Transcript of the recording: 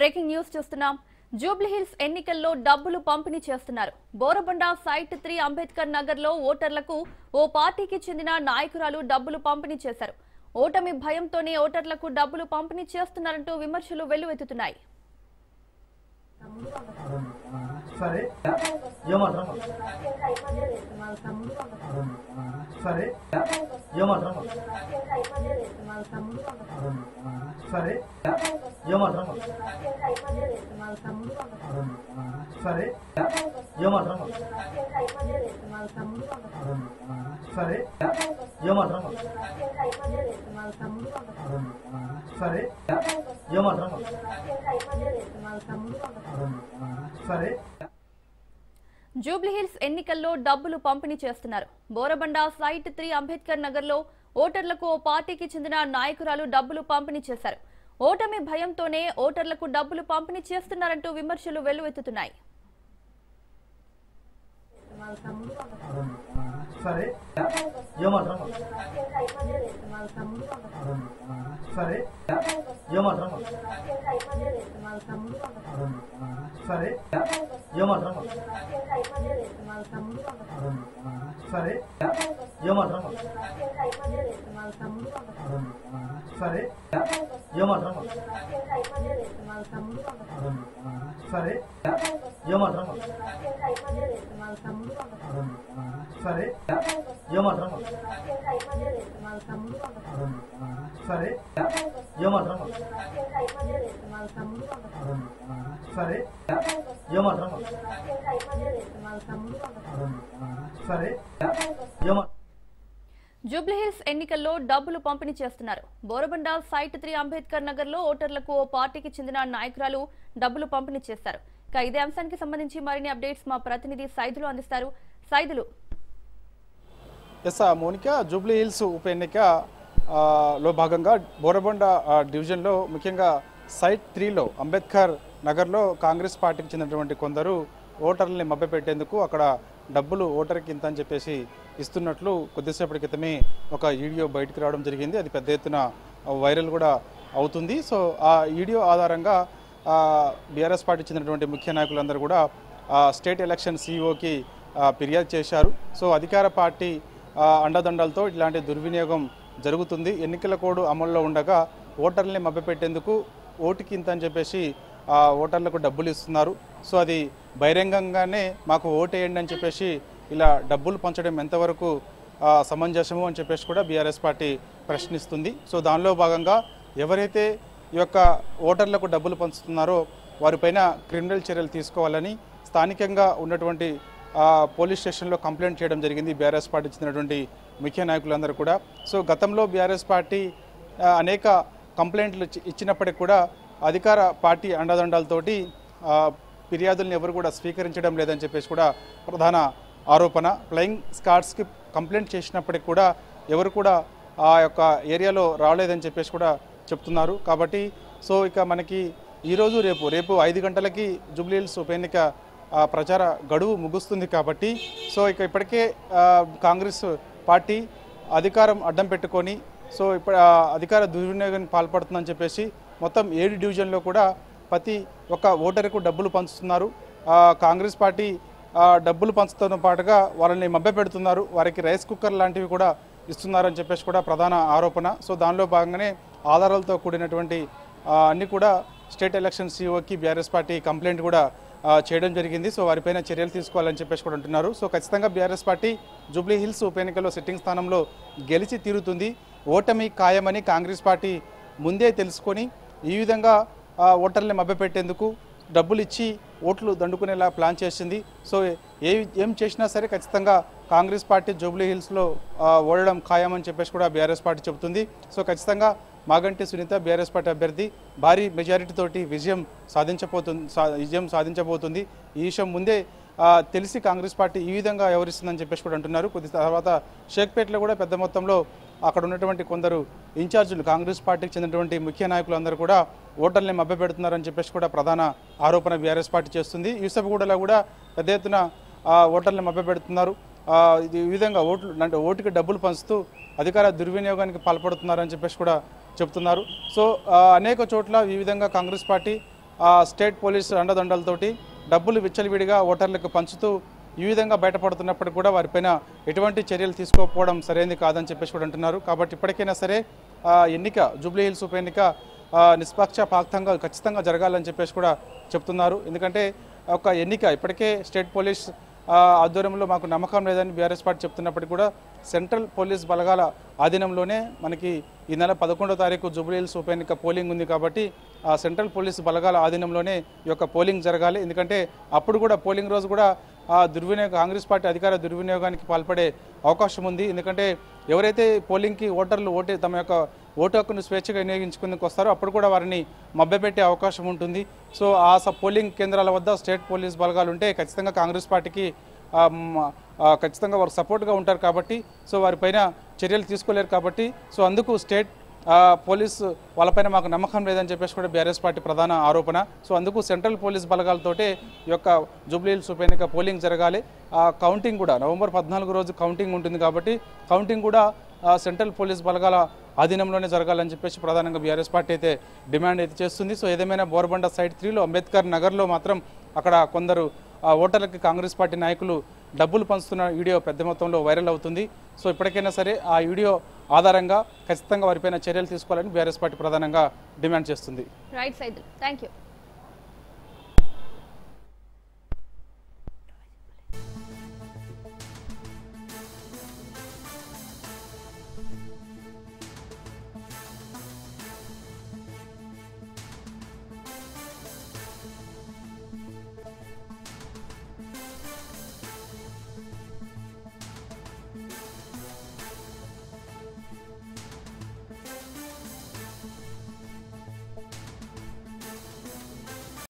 Breaking news చూస్తున్నాం. జూబ్లీహిల్స్ ఎన్నికల్లో డబ్బులు పంపిణీ చేస్తున్నారు. బోరబండ సైట్ 3 అంబేద్కర్ నగర్ లో ఓటర్లకు ఓ పార్టీకి చెందిన నాయకురాలు డబ్బులు పంపిణీ చేశారు. ఓటమి భయంతోనే ఓటర్లకు డబ్బులు పంపిణీ చేస్తున్నారంటూ విమర్శలు వెల్లువెత్తుతున్నాయి. సరే సరే సరే సరే సరే సరే సరే జూబ్లీహిల్స్ ఎన్నికల్లో డబ్బులు పంపిణీ చేస్తున్నారు. బోరబండ సైట్ 3 అంబేద్కర్ నగర్ లో ఓటర్లకు ఓ పార్టీకి చెందిన నాయకురాలు డబ్బులు పంపిణీ చేశారు. ఓటమి భయంతోనే ఓటర్లకు డబ్బులు పంపిణీ చేస్తున్నారంటూ విమర్శలు వెల్లువెత్తుతున్నాయి. సరే సరే సరే సరే సరే సరే సరే సరే సరే సరే జూబ్లీహిల్స్ ఎన్నికల్లో డబ్బులు పంపిణీ చేస్తున్నారు. బోరబండ సైట్ 3 అంబేద్కర్ నగర్ లో ఓటర్లకు ఓ పార్టీకి చెందిన నాయకురాలు డబ్బులు పంపిణీ చేశారు. ఇక ఇదే అంశానికి సంబంధించి మరిన్ని అప్డేట్స్ మా ప్రతినిధి సైదులు అందిస్తారు. సైదులు. మోనికా, జూబ్లీహిల్స్ ఉప ఎన్నిక లో భాగంగా బోరబండ డివిజన్లో ముఖ్యంగా సైట్ 3లో అంబేద్కర్ నగర్లో కాంగ్రెస్ పార్టీకి చెందినటువంటి కొందరు ఓటర్లని మభ్యపెట్టేందుకు అక్కడ డబ్బులు ఓటర్కి ఇంత అని చెప్పేసి ఇస్తున్నట్లు కొద్దిసేపటి క్రితమే ఒక వీడియో బయటకు రావడం జరిగింది. అది పెద్ద ఎత్తున వైరల్ కూడా అవుతుంది. సో ఆ వీడియో ఆధారంగా బీఆర్ఎస్ పార్టీ చెందినటువంటి ముఖ్య నాయకులందరూ కూడా స్టేట్ ఎలక్షన్ సిఇఓకి ఫిర్యాదు చేశారు. సో అధికార పార్టీ అండదండలతో ఇట్లాంటి దుర్వినియోగం జరుగుతుంది, ఎన్నికల కోడ్ అమల్లో ఉండగా ఓటర్లని మభ్యపెట్టేందుకు ఓటుకి ఇంత అని చెప్పేసి ఓటర్లకు డబ్బులు ఇస్తున్నారు. సో అది బహిరంగంగానే మాకు ఓటేయండి అని చెప్పేసి ఇలా డబ్బులు పంచడం ఎంతవరకు సమంజసము అని చెప్పేసి కూడా బీఆర్ఎస్ పార్టీ ప్రశ్నిస్తుంది. సో దానిలో భాగంగా ఎవరైతే ఈ యొక్క ఓటర్లకు డబ్బులు పంచుతున్నారో వారిపైన క్రిమినల్ చర్యలు తీసుకోవాలని స్థానికంగా ఉన్నటువంటి పోలీస్ స్టేషన్లో కంప్లైంట్ చేయడం జరిగింది బీఆర్ఎస్ పార్టీ చెందినటువంటి ముఖ్య నాయకులందరూ కూడా. సో గతంలో బీఆర్ఎస్ పార్టీ అనేక కంప్లైంట్లు ఇచ్చినప్పటికీ కూడా అధికార పార్టీ అండదండాలతోటి ఫిర్యాదులను ఎవరు కూడా స్వీకరించడం లేదని చెప్పేసి కూడా ప్రధాన ఆరోపణ. ఫ్లయింగ్ స్క్వాడ్స్కి కంప్లైంట్ చేసినప్పటికి కూడా ఎవరు కూడా ఆ యొక్క ఏరియాలో రాలేదని చెప్పేసి కూడా చెప్తున్నారు. కాబట్టి సో ఇక మనకి ఈరోజు రేపు 5 గంటలకి జూబ్లీహిల్స్ ఉప ఎన్నిక ప్రచార గడువు ముగుస్తుంది. కాబట్టి సో ఇక ఇప్పటికే కాంగ్రెస్ పార్టీ అధికారం అడ్డం పెట్టుకొని సో ఇప్పుడు అధికార దుర్వినియోగానికి పాల్పడుతుందని చెప్పేసి మొత్తం 7 డివిజన్లో కూడా ప్రతి ఒక్క ఓటరుకు డబ్బులు పంచుతున్నారు. కాంగ్రెస్ పార్టీ డబ్బులు పంచుతున్న పాటుగా వాళ్ళని మభ్యపెడుతున్నారు, వారికి రైస్ కుక్కర్ లాంటివి కూడా ఇస్తున్నారని చెప్పేసి కూడా ప్రధాన ఆరోపణ. సో దానిలో భాగంగానే ఆధారాలతో కూడినటువంటి అన్ని కూడా స్టేట్ ఎలక్షన్ సిఇఓకి బీఆర్ఎస్ పార్టీ కంప్లైంట్ కూడా చేయడం జరిగింది. సో వారిపైన చర్యలు తీసుకోవాలని చెప్పేసి కూడా అంటున్నారు. సో ఖచ్చితంగా బీఆర్ఎస్ పార్టీ జూబ్లీహిల్స్ ఉప ఎన్నికల్లో సిట్టింగ్ స్థానంలో గెలిచి తీరుతుంది. ఓటమి ఖాయమని కాంగ్రెస్ పార్టీ ముందే తెలుసుకొని ఈ విధంగా ఓటర్లని మభ్యపెట్టేందుకు డబ్బులు ఇచ్చి ఓట్లు దండుకునేలా ప్లాన్ చేసింది. సో ఏం చేసినా సరే ఖచ్చితంగా కాంగ్రెస్ పార్టీ జూబ్లీహిల్స్లో ఓడడం ఖాయమని చెప్పేసి కూడా బీఆర్ఎస్ పార్టీ చెబుతుంది. సో ఖచ్చితంగా మాగంటి సునీత బీఆర్ఎస్ పార్టీ అభ్యర్థి భారీ మెజారిటీతోటి విజయం సాధించబోతుంది. ఈ విషయం ముందే తెలిసి కాంగ్రెస్ పార్టీ ఈ విధంగా వ్యవహరిస్తుందని చెప్పేసి కూడా అంటున్నారు. కొద్ది తర్వాత షేక్పేటలో కూడా పెద్ద మొత్తంలో అక్కడ ఉన్నటువంటి కొందరు ఇన్ఛార్జీలు కాంగ్రెస్ పార్టీకి చెందినటువంటి ముఖ్య నాయకులందరూ కూడా ఓటర్లని మభ్యపెడుతున్నారని చెప్పేసి కూడా ప్రధాన ఆరోపణ బీఆర్ఎస్ పార్టీ చేస్తుంది. యూసఫ్గూడలో కూడా పెద్ద ఎత్తున ఓటర్లని మభ్యపెడుతున్నారు. ఈ విధంగా ఓటుకి డబ్బులు పంచుతూ అధికార దుర్వినియోగానికి పాల్పడుతున్నారని చెప్పేసి కూడా చెప్తున్నారు. సో అనేక చోట్ల ఈ విధంగా కాంగ్రెస్ పార్టీ స్టేట్ పోలీసు అండదండలతోటి డబ్బులు విచ్చలవిడిగా ఓటర్లకు పంచుతూ ఈ విధంగా బయటపడుతున్నప్పటికీ కూడా వారిపైన ఎటువంటి చర్యలు తీసుకోకపోవడం సరైనది కాదని చెప్పేసి కూడా అంటున్నారు. కాబట్టి ఇప్పటికైనా సరే ఎన్నిక జూబ్లీ హిల్స్ ఉప ఎన్నిక నిష్పక్షపాతంగా ఖచ్చితంగా జరగాలని చెప్పేసి కూడా చెప్తున్నారు. ఎందుకంటే ఒక ఎన్నిక ఇప్పటికే స్టేట్ పోలీస్ ఆధ్వర్యంలో మాకు నమ్మకం లేదని బీఆర్ఎస్ పార్టీ చెప్తున్నప్పటికీ కూడా సెంట్రల్ పోలీస్ బలగాల ఆధీనంలోనే మనకి ఈ నెల 11వ తారీఖు జూబ్లీ హిల్స్ ఉప ఎన్నిక పోలింగ్ ఉంది. కాబట్టి ఆ సెంట్రల్ పోలీస్ బలగాల ఆధీనంలోనే ఈ యొక్క పోలింగ్ జరగాలి. ఎందుకంటే అప్పుడు కూడా పోలింగ్ రోజు కూడా కాంగ్రెస్ పార్టీ అధికార దుర్వినియోగానికి పాల్పడే అవకాశం ఉంది. ఎందుకంటే ఎవరైతే పోలింగ్కి ఓటర్లు తమ యొక్క ఓటు హక్కును స్వేచ్ఛగా వినియోగించుకుందుకు వస్తారో అప్పుడు కూడా వారిని మభ్యపెట్టే అవకాశం ఉంటుంది. సో పోలింగ్ కేంద్రాల వద్ద స్టేట్ పోలీస్ బలగాలు ఉంటే ఖచ్చితంగా కాంగ్రెస్ పార్టీకి ఖచ్చితంగా వారు సపోర్ట్గా ఉంటారు. కాబట్టి సో వారిపైన చర్యలు తీసుకోలేరు. కాబట్టి సో అందుకు స్టేట్ పోలీసు వాళ్ళపైన మాకు నమ్మకం లేదని చెప్పేసి కూడా బీఆర్ఎస్ పార్టీ ప్రధాన ఆరోపణ. సో అందుకు సెంట్రల్ పోలీస్ బలగాలతోటే ఈ యొక్క జూబ్లీ హిల్స్ ఉప ఎన్నిక పోలింగ్ జరగాలి. కౌంటింగ్ కూడా నవంబర్ 14 రోజు కౌంటింగ్ ఉంటుంది. కాబట్టి కౌంటింగ్ కూడా సెంట్రల్ పోలీస్ బలగాల ఆధీనంలోనే జరగాలని చెప్పేసి ప్రధానంగా బీఆర్ఎస్ పార్టీ అయితే డిమాండ్ అయితే చేస్తుంది. సో ఏదేమైనా బోరబండ సైట్ 3లో అంబేద్కర్ నగర్లో మాత్రం అక్కడ కొందరు ఓటర్లకి కాంగ్రెస్ పార్టీ నాయకులు డబ్బులు పంచుతున్న వీడియో పెద్ద మొత్తంలో వైరల్ అవుతుంది. సో ఇప్పటికైనా సరే ఆ వీడియో ఆధారంగా ఖచ్చితంగా వారిపైన చర్యలు తీసుకోవాలని బీఆర్ఎస్ పార్టీ ప్రధానంగా డిమాండ్ చేస్తుంది. Right side thank you.